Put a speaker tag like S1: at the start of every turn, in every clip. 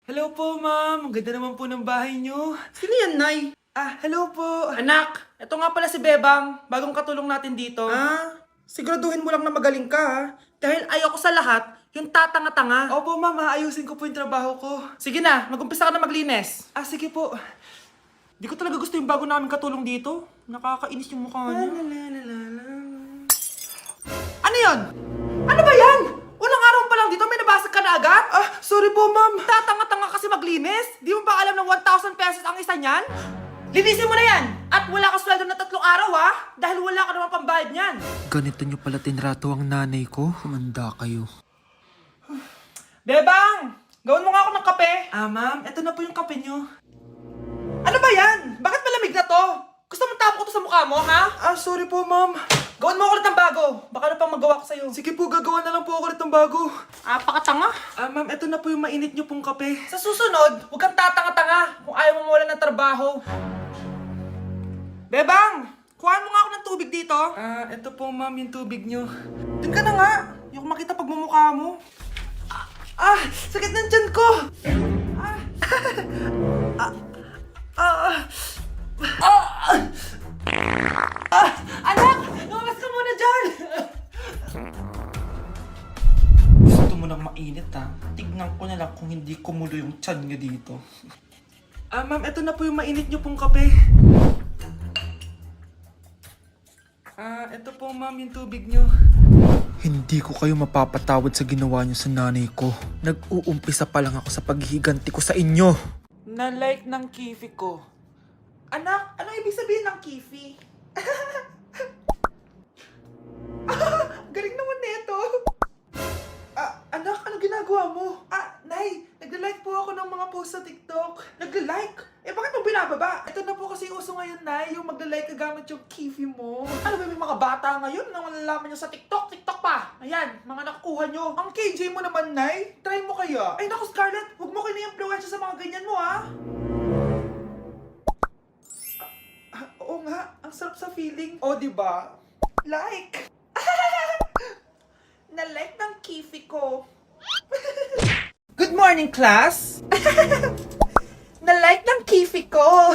S1: Hello po, ma'am. Ang ganda naman po ng bahay niyo.
S2: Sino yan, Nay?
S1: Hello po.
S2: Anak, ito nga pala si Bebang, bagong katulong natin dito. Siguraduhin mo lang na magaling ka, ha? Dahil ayoko sa lahat, yung tatanga-tanga.
S1: Opo, ma'am. Ayusin ko po yung trabaho ko.
S2: Sige na, mag-umpisa ka na maglinis.
S1: Sige po.
S2: Di ko talaga gusto yung bago namin katulong dito. Nakakainis yung mukha niya. Ano yun? Ano ba yan? Unang araw pa lang dito, may nabasag ka na agad?
S1: Sorry po, ma'am.
S2: Tatanga-tanga kasi maglinis? Di mo ba alam na 1,000 pesos ang isa niyan? Linisin mo na yan! At wala ka sweldo na 3 araw, ha? Dahil wala ka naman pambayad niyan.
S3: Ganito nyo pala tinrato ang nanay ko. Humanda kayo.
S2: Bebang! Gawin mo nga ako ng kape.
S1: Ma'am. Ito na po yung kape niyo.
S2: Ano ba yan? Bakit malamig na to? Gusto mo tapo ko to sa mukha mo, ha?
S1: Sorry po, ma'am.
S2: Gawin mo ako ulit ng bago. Baka na pang magawa ko sa'yo.
S1: Sige po, gagawa na lang po ako ulit ng bago.
S2: Pakatanga.
S1: Ma'am, ito na po yung mainit niyo pong kape.
S2: Sa susunod, huwag kang tatanga-tanga kung ayaw mo mawalan ng trabaho. Bebang! Kuhaan mo nga ako ng tubig dito.
S1: Ito po, ma'am, yung tubig niyo.
S2: Doon ka na nga. Yung makita pagmumukha mo.
S1: Sakit ng tiyan ko!
S2: Anak! Lumabas ka muna dyan!
S1: Gusto mo nang mainit, ha? Tignan ko na lang kung hindi kumulo yung tiyan niyo dito. Ma'am, ito na po yung mainit niyo pong kape. Ito po, ma'am, yung tubig niyo.
S3: Hindi ko kayo mapapatawad sa ginawa nyo sa nanay ko. Nag-uumpisa pa lang ako sa paghihiganti ko sa inyo.
S1: Na-like ng kifi ko.
S2: Anak, anong ibig sabihin ng kifi? Galing naman nito.
S1: Anak, ano ginagawa mo?
S2: Nay,
S1: Nagla-like po ako ng mga post sa TikTok.
S2: nagla-like? Bakit mo binababa?
S1: Ito na po kasi uso ngayon, Nay, yung magla-like ka gamit yung kifi mo.
S2: Ano ba may mga bata ngayon na malalaman nyo sa TikTok? TikTok pa! Ayan, mga nakukuha nyo.
S1: Ang KJ mo naman, Nay. Try mo kaya.
S2: Ay naku Scarlett, huwag mo kini-influensya sa mga ganyan mo ha.
S1: Oo nga, ang sarap sa feeling. O, diba?
S2: Like! Na-like ng kifi ko. Good morning, class! Na-like ng kifi ko.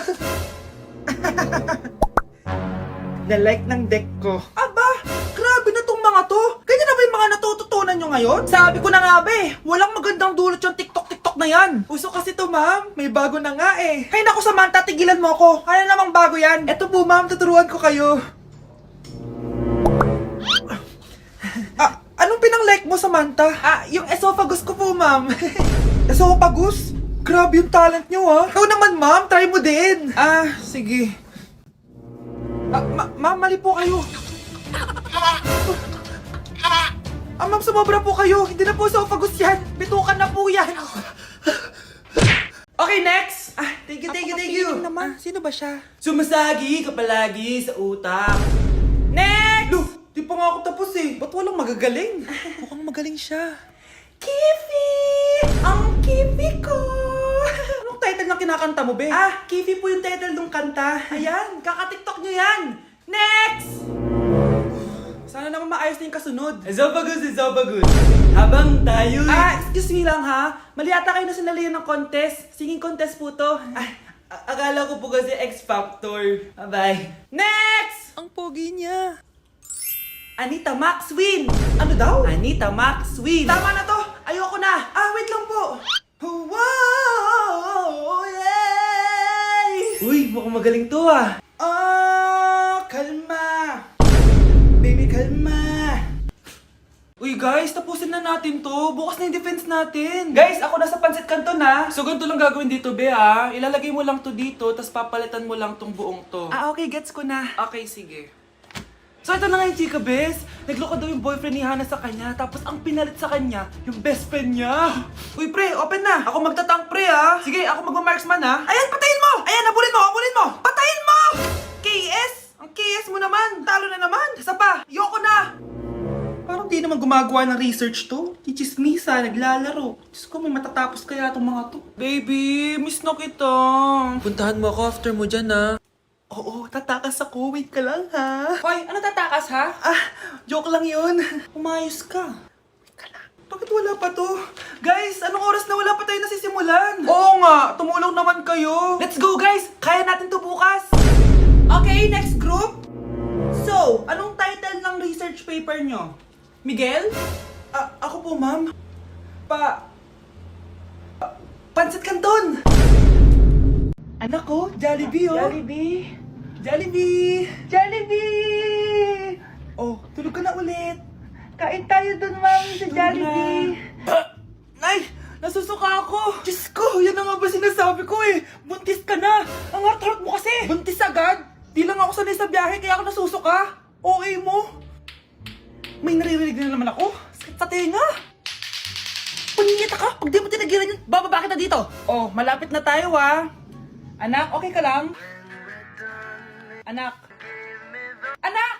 S1: Na-like ng deck ko.
S2: Aba, grabe na tong mga to. Ganyan na ba yung mga natututunan nyo ngayon? Sabi ko na nga ba walang magandang dulot yung TikTok na yan.
S1: Uso kasi to, ma'am. May bago na nga eh.
S2: Hay naku Samantha, tigilan mo ako. Ano namang bago yan?
S1: Eto po, ma'am, tuturuan ko kayo.
S2: Anong pinang-like mo, Samantha?
S1: Yung esophagus ko po, ma'am.
S2: Esophagus?
S1: Grabe yung talent nyo, ha?
S2: Ikaw naman, ma'am. Try mo din.
S1: Sige. Ma'am, mali po kayo.
S2: Ma'am, sumobra po kayo. Hindi na po esophagus yan. Bitukan na po yan. Okay, next.
S1: Thank you.
S2: Napaka-feeling naman. Sino ba siya?
S1: Sumasagi ka palagi sa utak.
S2: Next!
S1: Di pa nga ako tapos eh. Ba't walang magagaling?
S2: Mukhang magaling siya. Kifi! Ang kifi ko! Anong title ng kinakanta mo, be?
S1: Kifi po yung title ng kanta.
S2: Ayan, kaka-tiktok nyo yan! Next!
S1: Sana naman maayos na yung kasunod. Esophagus. Habang tayo
S2: Excuse me lang ha. Mali ata kayo na sinalihan ng contest. Singing contest po to.
S1: Akala ko po kasi X Factor. Bye-bye.
S2: Next!
S1: Ang pogi niya.
S2: Anita Maxwin! Ano daw?
S1: Anita Maxwin.
S2: Tama na to! Ayoko na! Wait lang po! Wow! Yay!
S1: Uy, mukhang magaling to ah.
S2: Kalma! Baby, kalma!
S1: Uy guys, tapusin na natin to. Bukas na yung defense natin.
S2: Guys, ako nasa Pansit Canton ha!
S1: So ganito lang gagawin dito, be ah. Ilalagay mo lang to dito, tapos papalitan mo lang tong buong to.
S2: Okay, gets ko na.
S1: Okay, sige. So ito na nga yung chika, bes. Nagloko daw yung boyfriend ni Hana sa kanya, tapos ang pinalit sa kanya, yung best friend niya.
S2: Uy, pre, open na! Ako magtatank, pre ha! Sige, ako magmamarksman ha! Ayan, patayin mo! Ayan, habulin mo! Patayin mo! KS! Ang KS mo naman! Talo na naman! Isa pa! Yoko na! Parang di naman gumagawa ng research to. Chichismisa, naglalaro. Diyos ko, may matatapos kaya itong mga to.
S1: Baby, miss na kita. Puntahan mo ako after mo dyan, ah.
S2: Oo, tatakas ako. Wait ka lang ha.
S1: Hoy, ano tatakas, ha?
S2: Joke lang yun.
S1: Umayos ka.
S2: Wait ka lang. Bakit wala pa to? Guys, anong oras na wala pa tayo nasisimulan? Oo nga, tumulong naman kayo. Let's go guys! Kaya natin to bukas. Okay, next group. So, anong title ng research paper nyo? Miguel? Ako po, ma'am. Pancit Canton! Anak ko, Jollibee oh. Jollibee. Jollibee! Jollibee! Oh, tulog ka na ulit. Kain tayo dun, ma'am, sa Jollibee. Nay! Nasusuka ako! Diyos ko! Yan na nga ba sinasabi ko eh! Buntis ka na! Ang harap mo kasi! Buntis agad? Di lang ako sanay sa biyahe kaya ako nasusuka! Okay mo? May naririnig na naman ako! Sakit sa tenga! Paninita ka! Pag di mo tinagilan yun, bababa kita dito! Oh, malapit na tayo ah! Anak, okay ka lang? Anak! Anak!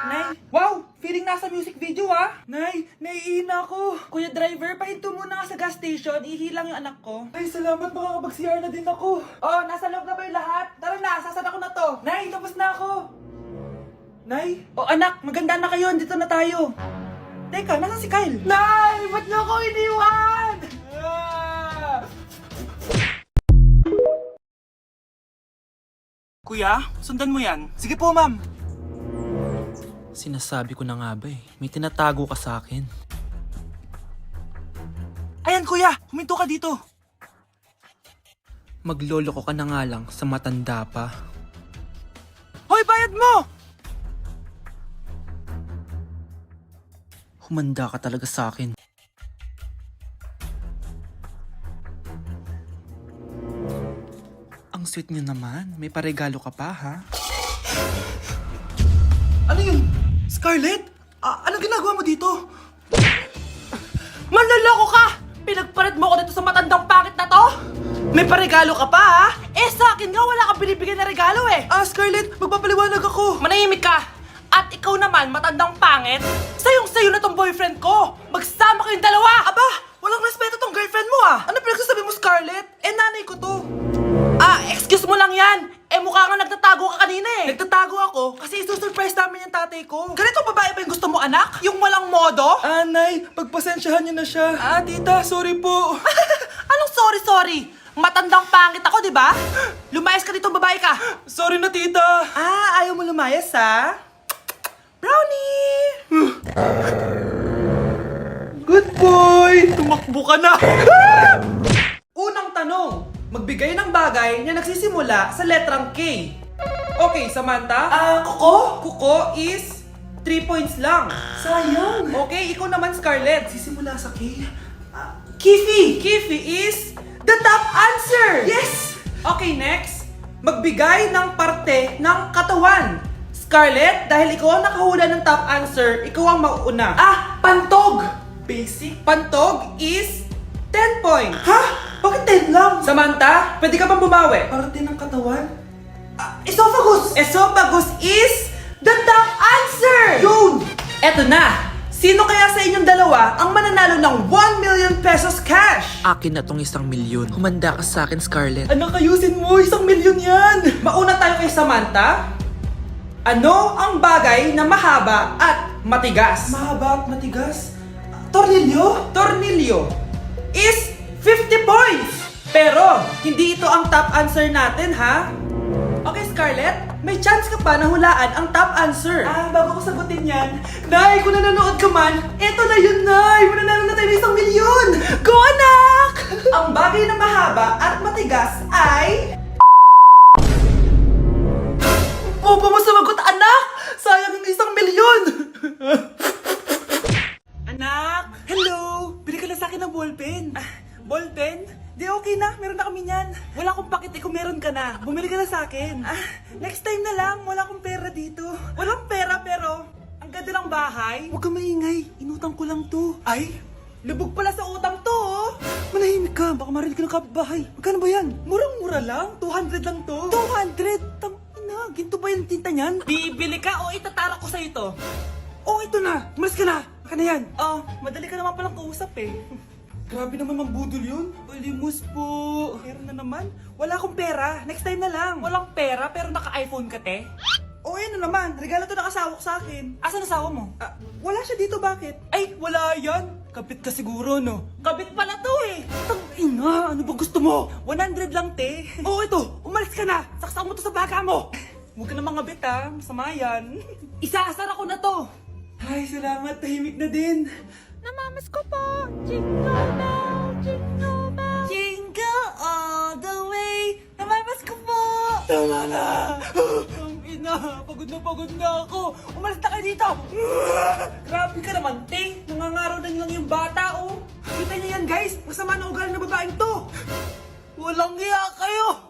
S2: Nay! Wow! Feeling nasa music video ah! Nay! Naiina ako! Kuya driver, pahinto muna nga sa gas station. Ihilang yung anak ko. Ay, salamat! Makakapag-CR na din ako! Oh, nasa loob na ba yung lahat? Tara na! Sasada ko na to! Nay! Tapos na ako! Nay! Oh anak! Maganda na kayo! Dito na tayo! Teka, nasa si Kyle? Nay! Ba't niyo ako iniwan? Kuya, sundan mo yan. Sige po, ma'am.
S3: Sinasabi ko na nga ba eh, may tinatago ka sa akin.
S2: Ayan, kuya. Huminto ka dito.
S3: Magloloko ka na nga lang sa matanda pa.
S2: Hoy, bayad mo!
S3: Humanda ka talaga sa akin. Ang sweet niyo naman, may paregalo ka pa ha?
S2: Ano yun? Scarlett? Anong ginagawa mo dito? Manloloko ka! Pinagpalit mo ko dito sa matandang pangit na to? May paregalo ka pa ha? Eh sa akin nga wala kang binibigyan na regalo eh! Scarlett, magpapaliwanag ako! Manahimik ka! At ikaw naman, matandang pangit? Sayong-sayo na tong boyfriend ko! Magsama kayong dalawa! Aba! Walang respeto tong girlfriend mo ah! Ano pinagsasabi mo, Scarlett? Eh nanay ko to! Excuse mo lang yan! Eh mukha nga nagtatago ka kanina eh! Nagtatago ako kasi isusurprise namin yung tatay ko. Ganito babae ba yung gusto mo, anak? Yung walang modo?
S1: Nay, pagpasensyahan niyo na siya. Tita, sorry po.
S2: Anong sorry? Matandang pangit ako, di ba? Lumayas ka dito, babae ka!
S1: Sorry na, tita.
S2: Ayaw mo lumayas, ha? Brownie!
S1: Good boy! Tumakbo ka na.
S2: Unang tanong, magbigay ng bagay na nagsisimula sa letrang K. Okay, Samantha? Kuko? Kuko is 3 points lang. Sayang. Okay, ikaw naman, Scarlett. Sisimula sa K? Kifi! Kifi is the top answer! Yes! Okay, next. Magbigay ng parte ng katawan. Scarlett, dahil ikaw ang nakahula ng top answer, ikaw ang mauuna. Pantog! Basic. Pantog is 10 points. Ha? Bakit 10 lang? Samantha, pwede ka bang bumawi?
S1: Parte ng katawan?
S2: Esophagus! Esophagus is the top answer! Yun! Eto na! Sino kaya sa inyong dalawa ang mananalo ng 1 million pesos cash?
S3: Akin na tong 1 milyon. Humanda ka sa akin, Scarlett.
S1: Anak, ayusin mo. 1 milyon yan.
S2: Mauna tayo kay Samantha. Ano ang bagay na mahaba at matigas?
S1: Mahaba at matigas.
S2: Tornilyo? Tornilyo is 50 points! Pero, hindi ito ang top answer natin, ha? Okay, Scarlett, may chance ka pa na hulaan ang top answer. Bago ko sagutin yan, Nay, kung nanonood ka man, eto na yun, Nay! Mananalo na tayo ng 1 milyon! Go, anak! Ang bagay na mahaba at matigas ay... Bobo mo sumagot, anak! Sayang yung 1 milyon! Anak! Hello! Bili ka na sa akin ng ballpen. Ballpen? Di okay na, meron na kami niyan. Wala akong pakit kung meron ka na. Bumili ka na sa akin. Next time na lang, wala akong pera dito. Walang pera pero, ang ganda ng bahay.
S1: Huwag ka maingay. Inutang ko lang to.
S2: Ay, lubog pala sa utang to oh.
S1: Manahimik ka. Baka marinig ka ng kapitbahay. Magkano ba yan?
S2: Murang-mura lang, 200 lang to.
S1: 200? Tangina, ginto ba yung tinta niyan?
S2: Bibili ka o itatara ko sa ito?
S1: Oh, ito na. Umalis ka na. Baka na yan.
S2: Madali ka naman palang kausap eh.
S1: Grabe naman mambudol yun.
S2: Ulimus po. Meron na naman. Wala akong pera. Next time na lang. Walang pera pero naka-iPhone ka, te? O ano naman. Regalo to ng asawa ko sa akin. Asan asawa mo? Wala siya dito. Bakit? Ay, wala yan.
S1: Kabit ka siguro, no? Kabit pala to eh! Tangina, ano ba gusto mo? 100 lang, te.
S2: Oo, ito. Umalis ka na. Saksak mo to sa baka mo.
S1: Huwag ka na mga bit, ha? Masama yan.
S2: Isaasar ako na to.
S1: Ay, salamat. Tahimik na din.
S4: Namamas ko po. Jingle bell, jingle bell.
S1: Jingle all the way. Namamas ko po. Tama na. Ang ina, pagod na ako. Umalis na kayo dito. Grabe ka naman, te. Nangangaraw na lang yung bata, oh.
S2: Kita niyo yan, guys. Masama na ugali na babaeng to.
S1: Walang hiya kayo.